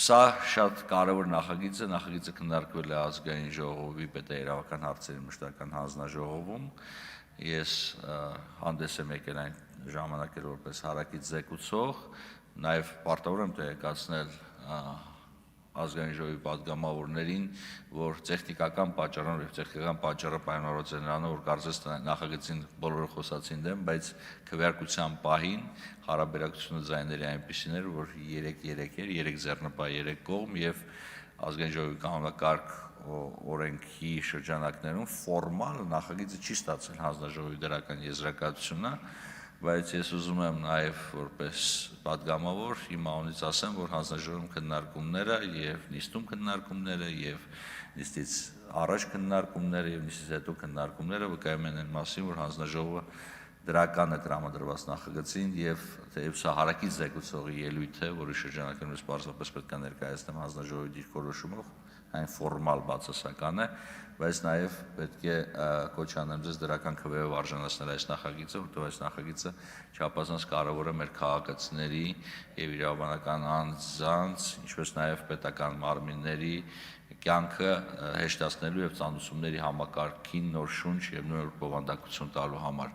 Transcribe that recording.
Սա շատ կարևոր նախագիծ է, նախագիծը քննարկվել է ազգային ժողովի պետաիրավական հարցերի մշտական հանձնաժողովում։ Ես հանդես եմ եկել այն ժամանակել որպես հարակից զեկուցող, նաև պարտավոր եմ տեղեկացնել ազգային ժողովի պատգամավորներին, որ տեխնիկական պատճառով եւ տեխնիկական պատճառը պայմանավորված է նրանով, որ կարծես նախագծին բոլորը խոսացին դեմ, բայց քվեարկության պահին հարաբերակցությունը ձայների այնպիսին էր, որ 3-3 էր, 3 ձեռնպահ, 3 կողմ եւ ազգային ժողովի կանոնակարգ օրենքի շրջանակներում ֆորմալ նախագիծը չի ստացել հանձնաժողովի դրական եզրակացությունը, բայց ես ուզում եմ նաև որպես պատգամավոր իմ անունից ասեմ, որ հանձնաժողովում քննարկումները եւ նիստում քննարկումները եւ նիստից առաջ քննարկումները եւ նիստից հետո քննարկումները վկայում են այն մասին, որ հանձնաժողովը դրական է տրամադրված նախագծին եւ թեև սա հարակից զեկուցողի ելույթ է, որի շրջանակում ես պարզապես պետք է ներկայացնեմ հանձնաժողովի դիրքորոշումով, այն ֆորմալ բացասական է, բայց նաև պետք է կոչ անեմ ձեզ դրական քվեով արժանացնել այս նախագիծը, որտեղ այս նախագիծը չափազանց կարևոր է մեր քաղաքացիների եւ իրավաբանական անձանց, ինչպես նաև պետական մարմինների կյանքը հեշտացնելու եւ ծանուցումների համակարգին նոր շունչ եւ նոր բովանդակություն տալու համար։